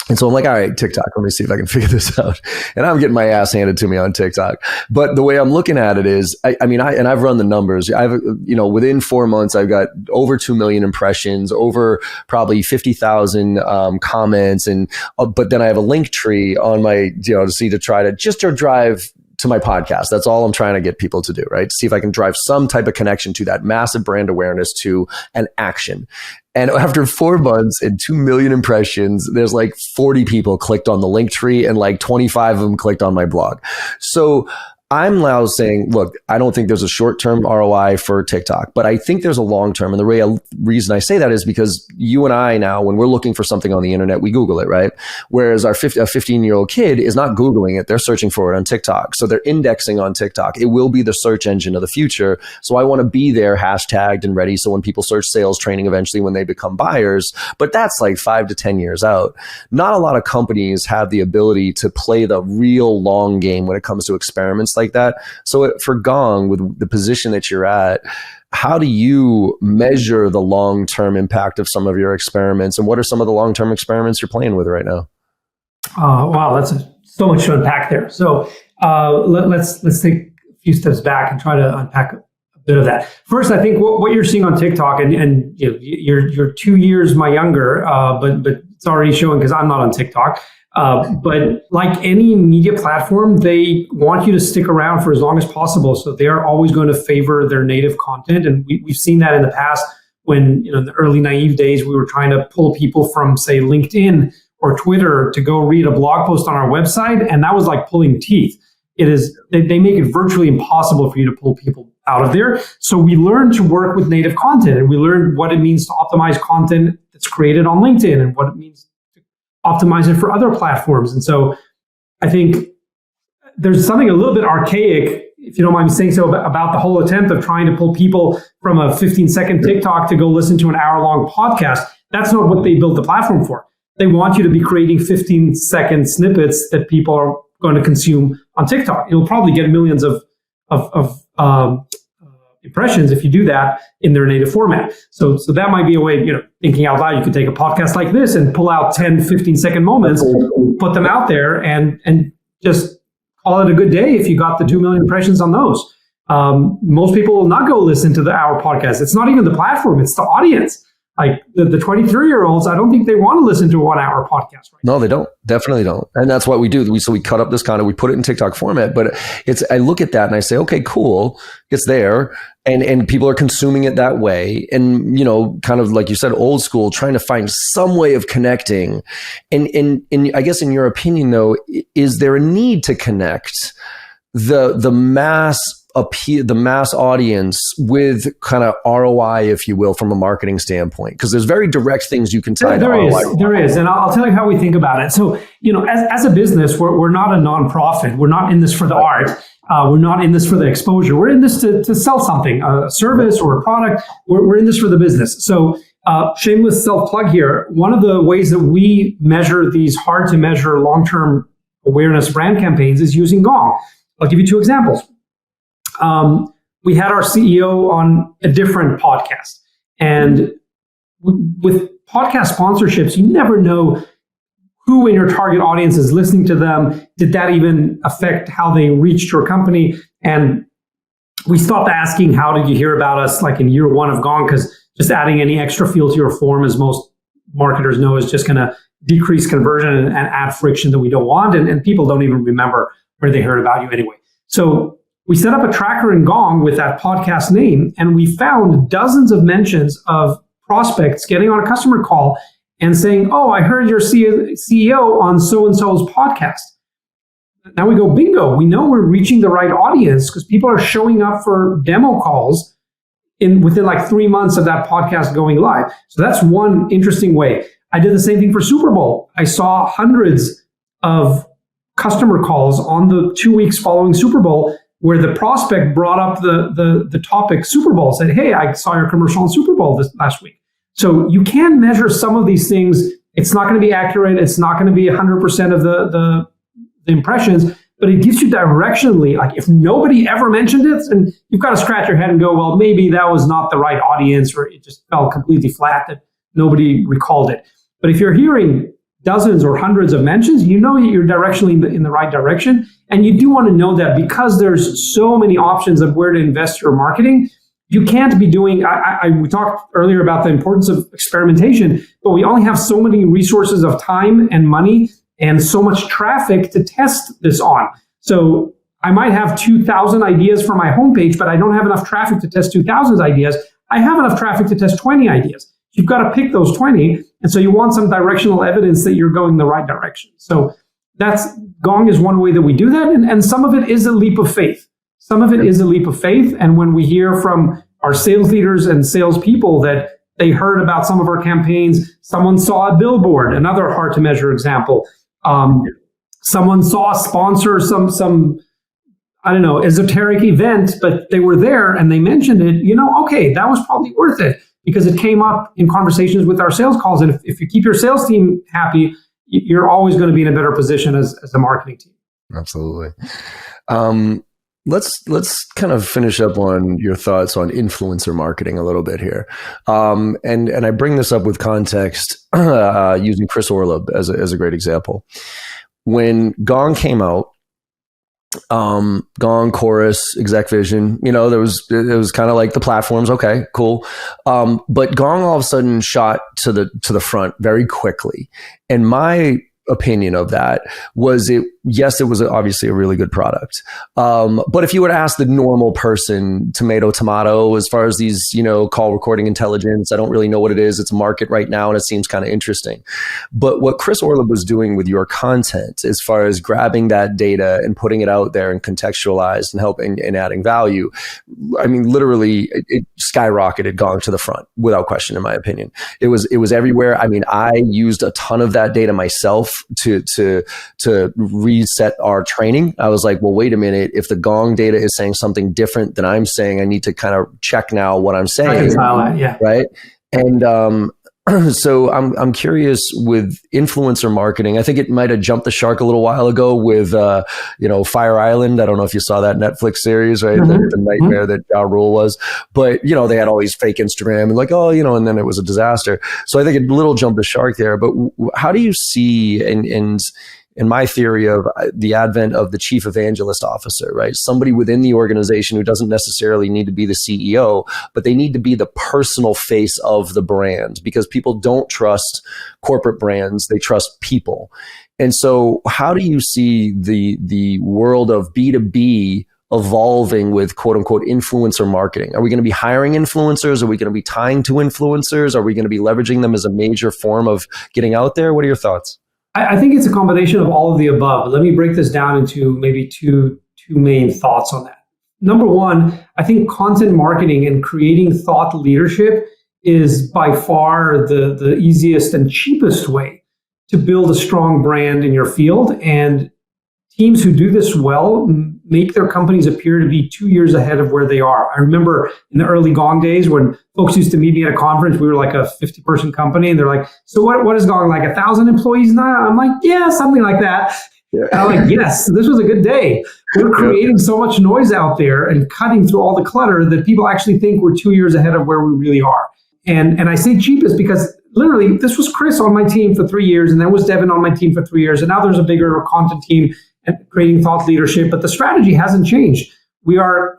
And so I'm like, all right, TikTok, let me see if I can figure this out. And I'm getting my ass handed to me on TikTok. But the way I'm looking at it is, I've run the numbers. Within 4 months, I've got over 2 million impressions, over probably 50,000 comments. But then I have a link tree on my, to try to drive to my podcast. That's all I'm trying to get people to do, right? See if I can drive some type of connection to that massive brand awareness to an action. And after 4 months and 2 million impressions, there's like 40 people clicked on the link tree and like 25 of them clicked on my blog. So I'm now saying, look, I don't think there's a short-term ROI for TikTok, but I think there's a long-term. And the reason I say that is because you and I now, when we're looking for something on the internet, we Google it, right? Whereas a 15-year-old kid is not Googling it. They're searching for it on TikTok. So they're indexing on TikTok. It will be the search engine of the future. So I want to be there hashtagged and ready. So when people search sales training, eventually when they become buyers, but that's like 5 to 10 years out. Not a lot of companies have the ability to play the real long game when it comes to experiments like that. So for Gong, with the position that you're at, how do you measure the long-term impact of some of your experiments, and what are some of the long-term experiments you're playing with right now? Wow, that's so much to unpack there. So let's take a few steps back and try to unpack a bit of that. First, I think what you're seeing on TikTok, and you're 2 years my younger, but it's already showing because I'm not on TikTok. But like any media platform, they want you to stick around for as long as possible. So they are always going to favor their native content. And we've seen that in the past when, in the early naive days, we were trying to pull people from, say, LinkedIn or Twitter to go read a blog post on our website. And that was like pulling teeth. They make it virtually impossible for you to pull people out of there. So we learned to work with native content, and we learned what it means to optimize content that's created on LinkedIn and what it means optimize it for other platforms. And so I think there's something a little bit archaic, if you don't mind me saying so, about the whole attempt of trying to pull people from a 15-second TikTok to go listen to an hour-long podcast. That's not what they built the platform for. They want you to be creating 15-second snippets that people are going to consume on TikTok. You'll probably get millions of impressions if you do that in their native format. So that might be a way, thinking out loud, you could take a podcast like this and pull out 10, 15-second moments, put them out there and just call it a good day if you got the 2 million impressions on those. Most people will not go listen to our podcast. It's not even the platform, it's the audience. Like the 23-year-olds, I don't think they want to listen to a 1-hour podcast right now. No, they don't. Definitely don't. And that's what we do. We cut up this content, we put it in TikTok format, but I look at that and I say, okay, cool. It's there. And people are consuming it that way. And, kind of like you said, old school, trying to find some way of connecting. And I guess in your opinion though, is there a need to connect the mass appeal, the mass audience with kind of ROI, if you will, from a marketing standpoint? Because there's very direct things you can tie to ROI. There is. And I'll tell you how we think about it. So, as a business, we're not a nonprofit. We're not in this for the art. We're not in this for the exposure. We're in this to sell something, a service or a product. We're in this for the business. So shameless self-plug here. One of the ways that we measure these hard to measure long-term awareness brand campaigns is using Gong. I'll give you 2 examples. We had our CEO on a different podcast. And with podcast sponsorships, you never know who in your target audience is listening to them. Did that even affect how they reached your company? And we stopped asking, how did you hear about us, like in year 1 of Gong? Because just adding any extra field to your form, as most marketers know, is just going to decrease conversion and add friction that we don't want. And people don't even remember where they heard about you anyway. So we set up a tracker in Gong with that podcast name, and we found dozens of mentions of prospects getting on a customer call and saying, oh, I heard your CEO on so-and-so's podcast. Now we go, bingo, we know we're reaching the right audience because people are showing up for demo calls within like 3 months of that podcast going live. So that's one interesting way. I did the same thing for Super Bowl. I saw hundreds of customer calls on the 2 weeks following Super Bowl where the prospect brought up the topic Super Bowl, said, hey, I saw your commercial on Super Bowl this last week. So you can measure some of these things. It's not going to be accurate. It's not going to be 100% of the impressions, but it gives you directionally, like if nobody ever mentioned it, and you've got to scratch your head and go, well, maybe that was not the right audience, or it just fell completely flat that nobody recalled it. But if you're hearing dozens or hundreds of mentions, you know you're directionally in the right direction. And you do want to know that because there's so many options of where to invest your marketing. You can't be doing, we talked earlier about the importance of experimentation, but we only have so many resources of time and money and so much traffic to test this on. So I might have 2,000 ideas for my homepage, but I don't have enough traffic to test 2,000 ideas. I have enough traffic to test 20 ideas. You've got to pick those 20. And so you want some directional evidence that you're going the right direction. So Gong is one way that we do that. And some of it is a leap of faith. Some of it is a leap of faith. And when we hear from our sales leaders and salespeople that they heard about some of our campaigns, someone saw a billboard, another hard to measure example. Someone saw us sponsor some I don't know, esoteric event, but they were there and they mentioned it, okay, that was probably worth it because it came up in conversations with our sales calls. And if you keep your sales team happy, you're always going to be in a better position as a marketing team. Absolutely. Let's kind of finish up on your thoughts on influencer marketing a little bit here. And I bring this up with context using Chris Orleb as a great example. When Gong came out, Gong, Chorus, Exec Vision, it was kind of like the platforms. Okay, cool. But Gong all of a sudden shot to the front very quickly. And my opinion of that was it was obviously a really good product. But if you were to ask the normal person, tomato, as far as these, call recording intelligence, I don't really know what it is. It's a market right now and it seems kind of interesting. But what Chris Orleb was doing with your content, as far as grabbing that data and putting it out there and contextualized and helping and adding value, I mean, literally it skyrocketed Gong to the front without question, in my opinion. It was everywhere. I mean, I used a ton of that data myself to reset our training. I was like, well, wait a minute. If the Gong data is saying something different than I'm saying, I need to kind of check now what I'm saying. Yeah. Right. And so I'm curious with influencer marketing. I think it might have jumped the shark a little while ago with Fire Island. I don't know if you saw that Netflix series, right? Mm-hmm. The nightmare that Ja Rule was. But they had all these fake Instagram and like, and then it was a disaster. So I think it little jumped the shark there. But how do you see in my theory of the advent of the chief evangelist officer, right? Somebody within the organization who doesn't necessarily need to be the CEO, but they need to be the personal face of the brand, because people don't trust corporate brands. They trust people. And so how do you see the world of B2B evolving with quote unquote influencer marketing? Are we going to be hiring influencers? Are we going to be tying to influencers? Are we going to be leveraging them as a major form of getting out there? What are your thoughts? I think it's a combination of all of the above. Let me break this down into maybe two main thoughts on that. Number one, I think content marketing and creating thought leadership is by far the easiest and cheapest way to build a strong brand in your field. And teams who do this well make their companies appear to be 2 years ahead of where they are. I remember in the early Gong days when folks used to meet me at a conference, we were like a 50-person company, and they're like, so what is Gong, like 1,000 employees now? I'm like, yeah, something like that. Yeah. And I'm like, yes, this was a good day. We're creating so much noise out there and cutting through all the clutter that people actually think we're 2 years ahead of where we really are. And I say cheapest because literally this was Chris on my team for 3 years, and then was Devin on my team for 3 years, and now there's a bigger content team and creating thought leadership, but the strategy hasn't changed. We are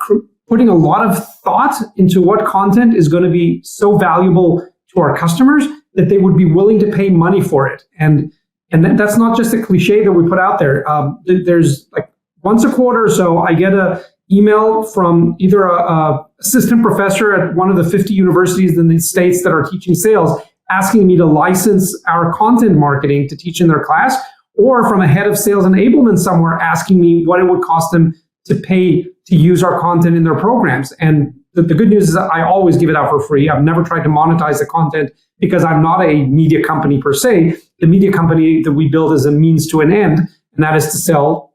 putting a lot of thought into what content is going to be so valuable to our customers that they would be willing to pay money for it. And that's not just a cliche that we put out there. There's like once a quarter or so, I get an email from either a assistant professor at one of the 50 universities in the States that are teaching sales, asking me to license our content marketing to teach in their class, or from a head of sales enablement somewhere asking me what it would cost them to pay to use our content in their programs. And the good news is that I always give it out for free. I've never tried to monetize the content because I'm not a media company per se. The media company that we build is a means to an end, and that is to sell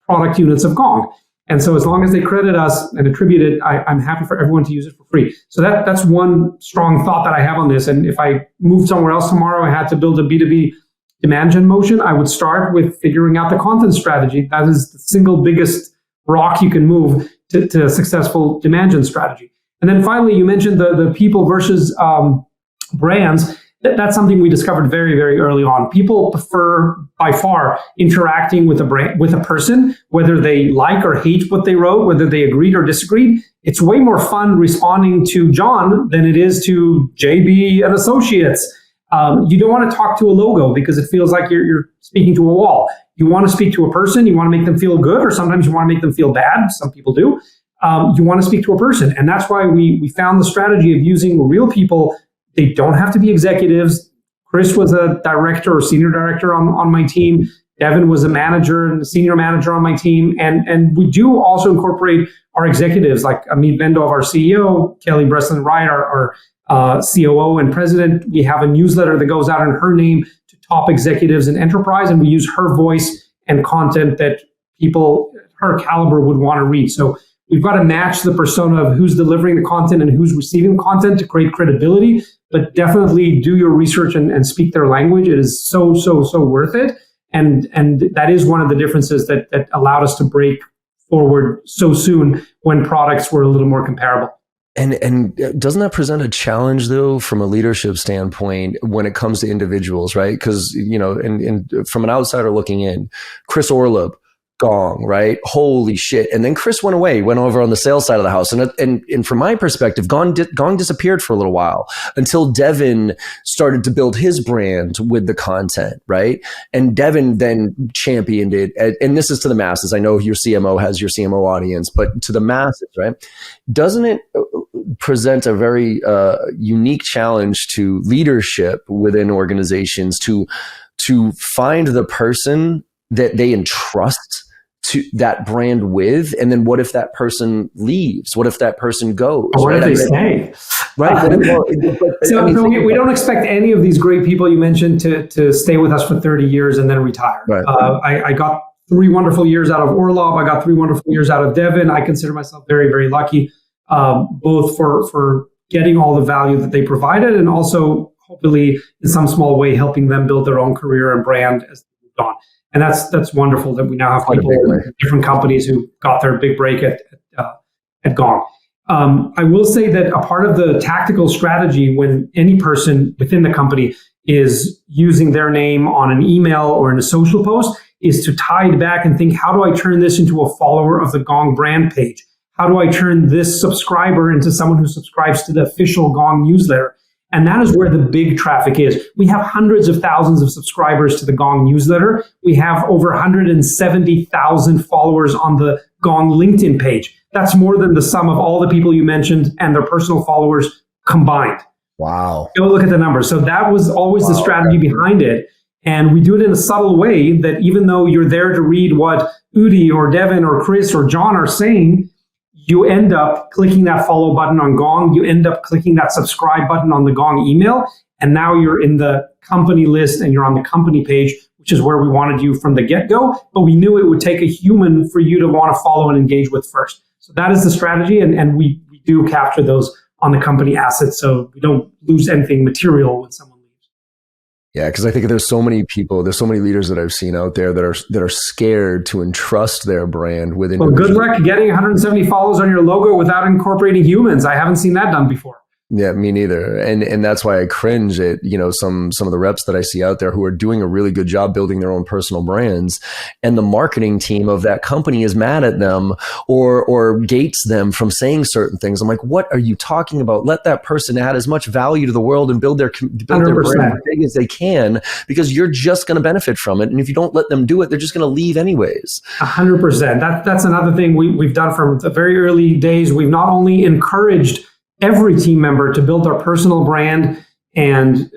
product units of Gong. And so as long as they credit us and attribute it, I'm happy for everyone to use it for free. So that's one strong thought that I have on this. And if I moved somewhere else tomorrow, I had to build a B2B demand gen motion, I would start with figuring out the content strategy. That is the single biggest rock you can move to a successful demand gen strategy. And then finally, you mentioned the people versus brands. That's something we discovered very, very early on. People prefer by far interacting with a brand, with a person, whether they like or hate what they wrote, whether they agreed or disagreed. It's way more fun responding to John than it is to JB and Associates. You don't want to talk to a logo because it feels like you're speaking to a wall. You want to speak to a person. You want to make them feel good, or sometimes you want to make them feel bad. Some people do. You want to speak to a person. And that's why we found the strategy of using real people. They don't have to be executives. Chris was a director or senior director on my team. Devin was a manager and a senior manager on my team. And we do also incorporate our executives like Amit Bendov, our CEO, Kelly Breslin Wright, our COO and president. We have a newsletter that goes out in her name to top executives in enterprise, and we use her voice and content that people her caliber would want to read. So we've got to match the persona of who's delivering the content and who's receiving content to create credibility, but definitely do your research and speak their language. It is so worth it. And that is one of the differences that allowed us to break forward so soon when products were a little more comparable. And doesn't that present a challenge though, from a leadership standpoint when it comes to individuals, right? Because, from an outsider looking in, Chris Orleb, Gong, right? Holy shit. And then Chris went away, went over on the sales side of the house. And from my perspective, Gong disappeared for a little while until Devin started to build his brand with the content, right? And Devin then championed it. And this is to the masses. I know your CMO has your CMO audience, but to the masses, right? Doesn't it present a very unique challenge to leadership within organizations to find the person that they entrust to that brand with, and then what if that person leaves? What if that person goes? Or what if they stay? Right. We don't expect any of these great people you mentioned to stay with us for 30 years and then retire. Right. I got 3 wonderful years out of Orlov. I got 3 wonderful years out of Devin. I consider myself very, very lucky, both for getting all the value that they provided and also hopefully in some small way helping them build their own career and brand as they moved on. And that's wonderful that we now have people in different companies who got their big break at Gong. I will say that a part of the tactical strategy when any person within the company is using their name on an email or in a social post is to tie it back and think, how do I turn this into a follower of the Gong brand page? How do I turn this subscriber into someone who subscribes to the official Gong newsletter? And that is where the big traffic is. We have hundreds of thousands of subscribers to the Gong newsletter. We have over 170,000 followers on the Gong LinkedIn page. That's more than the sum of all the people you mentioned and their personal followers combined. Wow. Go look at the numbers. So that was always the strategy behind it. And we do it in a subtle way that even though you're there to read what Udi or Devin or Chris or John are saying, you end up clicking that follow button on Gong. You end up clicking that subscribe button on the Gong email. And now you're in the company list and you're on the company page, which is where we wanted you from the get-go. But we knew it would take a human for you to want to follow and engage with first. So that is the strategy. And we do capture those on the company assets so we don't lose anything material when someone leaves. Yeah, because I think there's so many people, there's so many leaders that I've seen out there that are scared to entrust their brand with individuals. Well, good luck getting 170 follows on your logo without incorporating humans. I haven't seen that done before. Yeah, me neither. And that's why I cringe at, some of the reps that I see out there who are doing a really good job building their own personal brands. And the marketing team of that company is mad at them or gates them from saying certain things. I'm like, what are you talking about? Let that person add as much value to the world and build their brand as big as they can, because you're just going to benefit from it. And if you don't let them do it, they're just going to leave anyways. 100%. That's another thing we've done from the very early days. We've not only encouraged every team member to build their personal brand and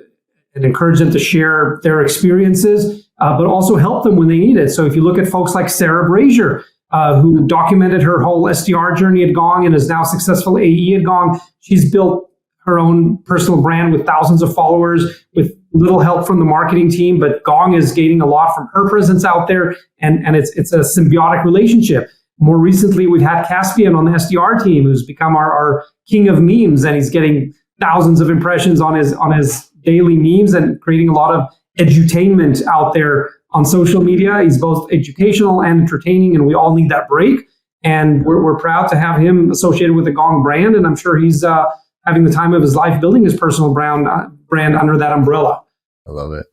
encourage them to share their experiences, but also help them when they need it. So if you look at folks like Sarah Brazier, who documented her whole SDR journey at Gong and is now successful AE at Gong, she's built her own personal brand with thousands of followers with little help from the marketing team, but Gong is gaining a lot from her presence out there, and it's a symbiotic relationship. More recently, we've had Caspian on the SDR team, who's become our king of memes, and he's getting thousands of impressions on his daily memes and creating a lot of edutainment out there on social media. He's both educational and entertaining, and we all need that break. And we're proud to have him associated with the Gong brand, and I'm sure he's having the time of his life building his personal brand under that umbrella. I love it.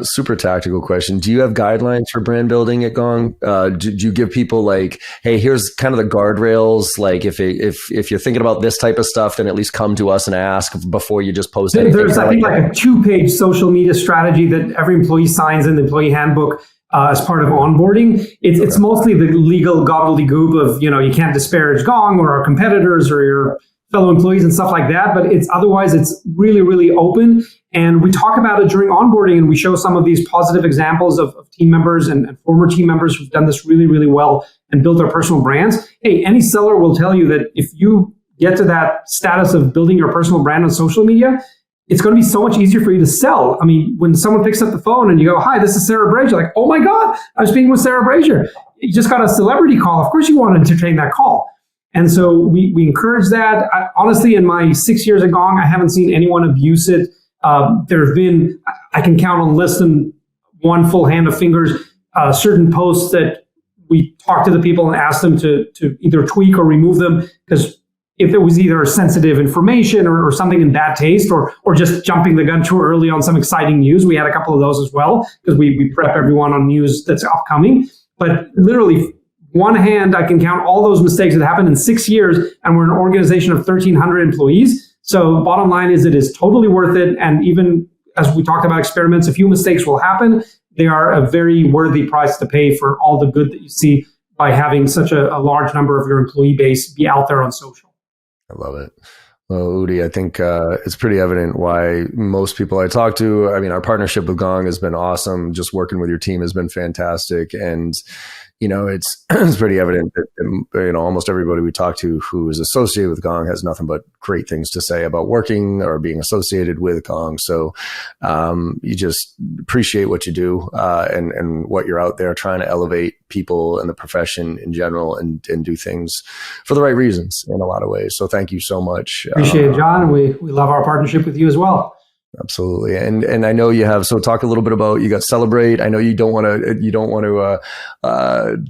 Super tactical question. Do you have guidelines for brand building at Gong? Do you give people like, hey, here's kind of the guardrails. Like if you're thinking about this type of stuff, then at least come to us and ask before you just post anything. There's, I think, like a 2-page social media strategy that every employee signs in the employee handbook as part of onboarding. It's mostly the legal gobbledygook of, you can't disparage Gong or our competitors or your fellow employees and stuff like that. But otherwise it's really, really open. And we talk about it during onboarding, and we show some of these positive examples of team members and former team members who've done this really, really well and built their personal brands. Hey, any seller will tell you that if you get to that status of building your personal brand on social media, it's going to be so much easier for you to sell. I mean, when someone picks up the phone and you go, "Hi, this is Sarah Brazier," like, "Oh my God, I'm speaking with Sarah Brazier." You just got a celebrity call. Of course you want to entertain that call. And so we encourage that. Honestly, in my 6 years at Gong, I haven't seen anyone abuse it. There have been, I can count on less than one full hand of fingers, certain posts that we talked to the people and asked them to either tweak or remove them, because if it was either sensitive information or something in bad taste or just jumping the gun too early on some exciting news. We had a couple of those as well, because we prep everyone on news that's upcoming. But literally, one hand, I can count all those mistakes that happened in 6 years, and we're an organization of 1,300 employees. So bottom line is, it is totally worth it. And even as we talked about experiments, a few mistakes will happen. They are a very worthy price to pay for all the good that you see by having such a large number of your employee base be out there on social. I love it. Well, Udi, I think it's pretty evident why most people I talk to, I mean, our partnership with Gong has been awesome. Just working with your team has been fantastic. And it's pretty evident that almost everybody we talk to who is associated with Gong has nothing but great things to say about working or being associated with Gong. So you just appreciate what you do and what you're out there trying to elevate people and the profession in general and do things for the right reasons in a lot of ways. So thank you so much. Appreciate it, John. We love our partnership with you as well. Absolutely. And I know you have, so talk a little bit about, you got Celebrate. I know you don't want to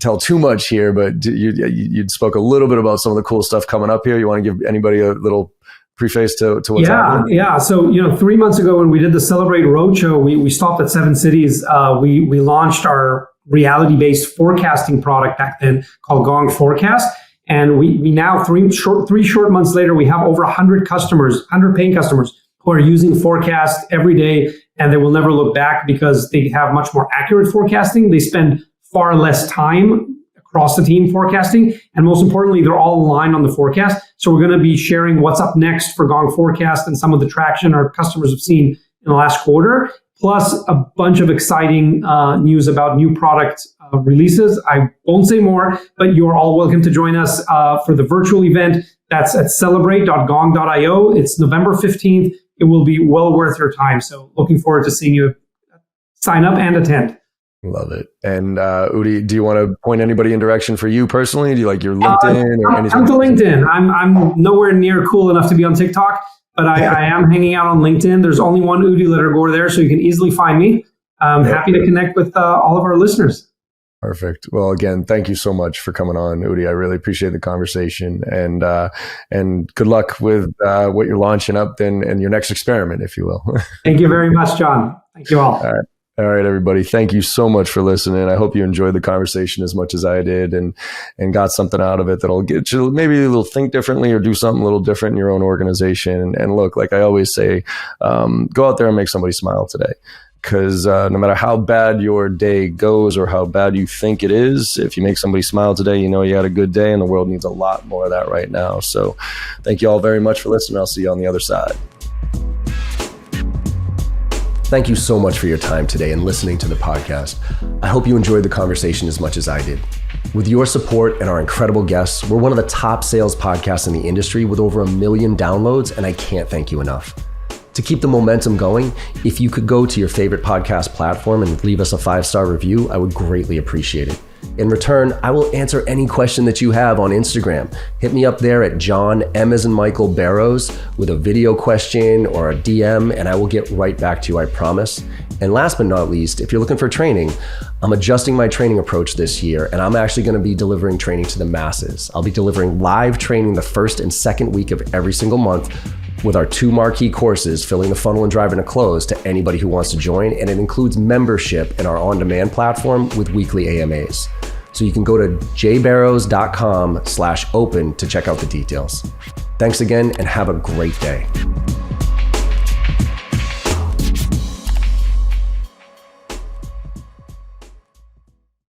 tell too much here, but you spoke a little bit about some of the cool stuff coming up here. You want to give anybody a little preface to what's happening? Yeah. So, 3 months ago when we did the Celebrate Roadshow, we stopped at 7 cities. We launched our reality-based forecasting product back then called Gong Forecast. And we now, three short months later, we have over 100 paying customers who are using forecast every day, and they will never look back because they have much more accurate forecasting. They spend far less time across the team forecasting, and most importantly, they're all aligned on the forecast. So we're going to be sharing what's up next for Gong Forecast and some of the traction our customers have seen in the last quarter, plus a bunch of exciting news about new product releases. I won't say more, but you're all welcome to join us for the virtual event. That's at celebrate.gong.io. It's November 15th. It will be well worth your time. So looking forward to seeing you sign up and attend. Love it. And Udi, do you want to point anybody in direction for you personally? Do you like your LinkedIn or anything? I'm to LinkedIn. I'm nowhere near cool enough to be on TikTok, but I am hanging out on LinkedIn. There's only one Udi Ledergor there, so you can easily find me. I'm happy to connect with all of our listeners. Perfect. Well, again, thank you so much for coming on, Udi. I really appreciate the conversation, and good luck with what you're launching up and your next experiment, if you will. Thank you very much, John. Thank you all. All right, everybody. Thank you so much for listening. I hope you enjoyed the conversation as much as I did and got something out of it that'll get you maybe a little think differently or do something a little different in your own organization. And look, like I always say, go out there and make somebody smile today. Because no matter how bad your day goes or how bad you think it is, if you make somebody smile today, you know you had a good day, and the world needs a lot more of that right now. So thank you all very much for listening. I'll see you on the other side. Thank you so much for your time today and listening to the podcast. I hope you enjoyed the conversation as much as I did. With your support and our incredible guests, we're one of the top sales podcasts in the industry with over 1 million downloads, and I can't thank you enough. To keep the momentum going, if you could go to your favorite podcast platform and leave us a 5-star review, I would greatly appreciate it. In return, I will answer any question that you have on Instagram. Hit me up there at John, M as in Michael, Barrows with a video question or a DM, and I will get right back to you, I promise. And last but not least, if you're looking for training, I'm adjusting my training approach this year, and I'm actually going to be delivering training to the masses. I'll be delivering live training the first and second week of every single month, with our 2 marquee courses, Filling the Funnel and Driving to Close, to anybody who wants to join. And it includes membership in our on-demand platform with weekly AMAs. So you can go to jbarrows.com/open to check out the details. Thanks again and have a great day.